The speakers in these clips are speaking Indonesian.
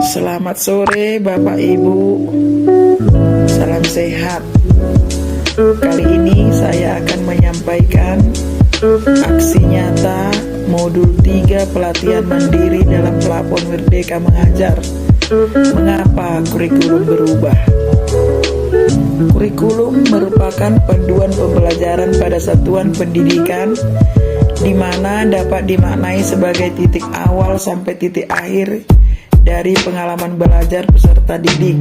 Selamat sore Bapak Ibu, salam sehat. Kali ini saya akan menyampaikan aksi nyata modul 3 pelatihan mandiri dalam pelapor Merdeka Mengajar. Mengapa kurikulum berubah? Kurikulum merupakan panduan pembelajaran pada satuan pendidikan di mana dapat dimaknai sebagai titik awal sampai titik akhir dari pengalaman belajar peserta didik.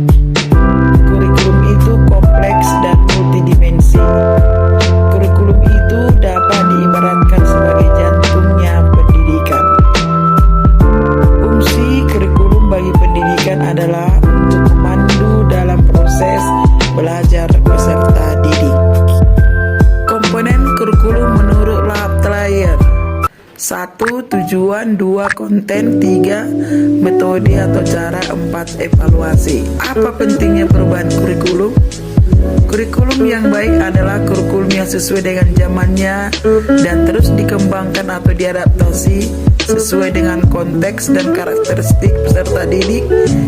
Kurikulum itu kompleks dan multidimensi. Kurikulum itu dapat diibaratkan sebagai jantungnya pendidikan. Fungsi kurikulum bagi pendidikan adalah untuk memandu dalam proses belajar peserta didik. Komponen kurikulum menurut Laplayer: 1. Tujuan, 2. Konten, 3. Metode atau cara, 4. Evaluasi. Apa pentingnya perubahan kurikulum? Kurikulum yang baik adalah kurikulum yang sesuai dengan zamannya dan terus dikembangkan atau diadaptasi sesuai dengan konteks dan karakteristik peserta didik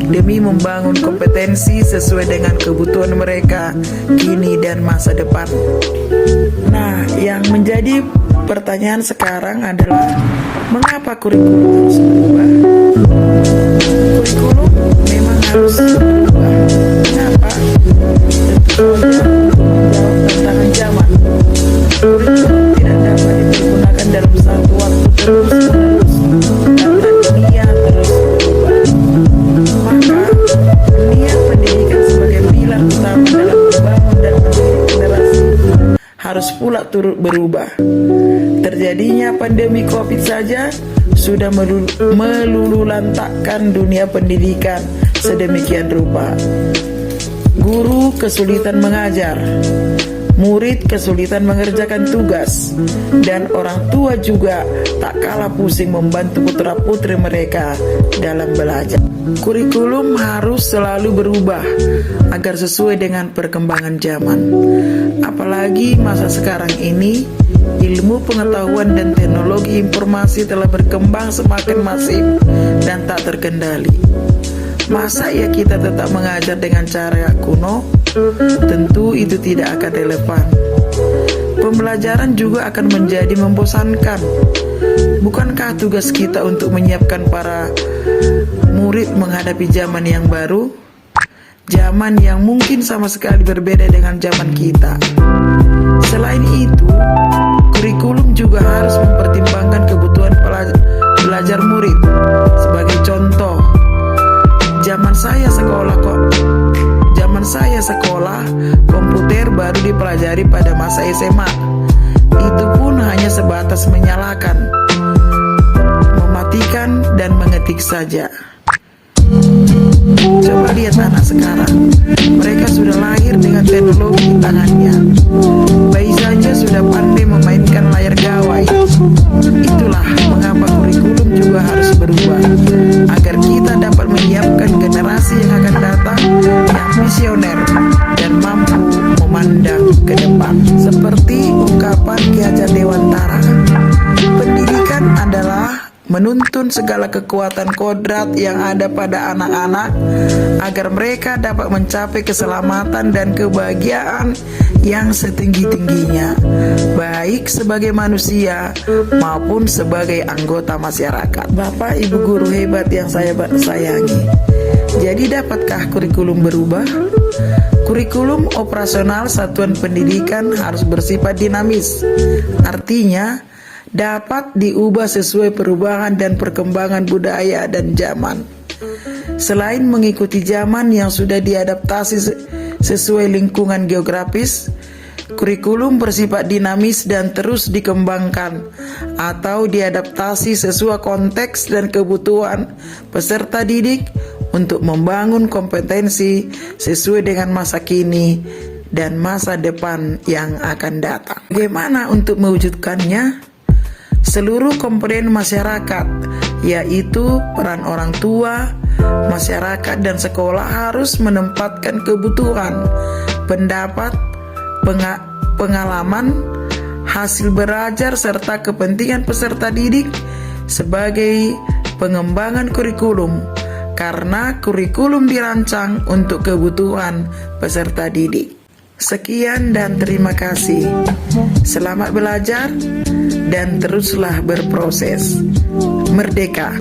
demi membangun kompetensi sesuai dengan kebutuhan mereka kini dan masa depan. Nah, yang menjadi pertanyaan sekarang adalah mengapa kurikulum harus berubah? Kurikulum memang harus berubah. Kenapa? Tentu saja menjawab tantangan zaman. Kurikulum tidak dapat dipergunakan dalam satu waktu terus-menerus karena dunia terus berubah. Maka dunia pendidikan sebagai pilar utama dalam membangun dan mendidik generasi harus pula turut berubah. Terjadinya pandemi COVID saja sudah meluluhlantakkan dunia pendidikan sedemikian rupa. Guru kesulitan mengajar, murid kesulitan mengerjakan tugas, dan orang tua juga tak kalah pusing membantu putra-putri mereka dalam belajar. Kurikulum harus selalu berubah agar sesuai dengan perkembangan zaman. Apalagi masa sekarang ini, ilmu pengetahuan dan teknologi informasi telah berkembang semakin masif dan tak terkendali. Masa ya kita tetap mengajar dengan cara kuno? Tentu itu tidak akan relevan. Pembelajaran juga akan menjadi membosankan. Bukankah tugas kita untuk menyiapkan para murid menghadapi zaman yang baru? Zaman yang mungkin sama sekali berbeda dengan zaman kita. Selain itu, kurikulum juga harus mempertimbangkan kebutuhan belajar murid. Sebagai contoh, zaman saya sekolah, komputer baru dipelajari pada masa SMA. Itu pun hanya sebatas menyalakan, mematikan, dan mengetik saja. Coba lihat anak sekarang, mereka sudah lahir dengan teknologi di tangannya. Bayi saja sudah pandai memainkan layar gawai. Itulah mengapa kurikulum juga harus berubah, agar kita dapat menyiapkan generasi yang akan datang yang visioner dan mampu memandang ke depan. Seperti ungkapan Ki Hajar Dewantara, pendidikan adalah menuntun segala kekuatan kodrat yang ada pada anak-anak agar mereka dapat mencapai keselamatan dan kebahagiaan yang setinggi-tingginya, baik sebagai manusia maupun sebagai anggota masyarakat. Bapak Ibu guru hebat yang saya sayangi, jadi dapatkah kurikulum berubah? Kurikulum operasional satuan pendidikan harus bersifat dinamis, artinya dapat diubah sesuai perubahan dan perkembangan budaya dan zaman. Selain mengikuti zaman yang sudah diadaptasi sesuai lingkungan geografis, kurikulum bersifat dinamis dan terus dikembangkan atau diadaptasi sesuai konteks dan kebutuhan peserta didik untuk membangun kompetensi sesuai dengan masa kini dan masa depan yang akan datang. Bagaimana untuk mewujudkannya? Seluruh komponen masyarakat, yaitu peran orang tua, masyarakat, dan sekolah harus menempatkan kebutuhan, pendapat, pengalaman, hasil belajar, serta kepentingan peserta didik sebagai pengembangan kurikulum. karena kurikulum dirancang untuk kebutuhan peserta didik. Sekian dan terima kasih. Selamat belajar dan teruslah berproses. Merdeka!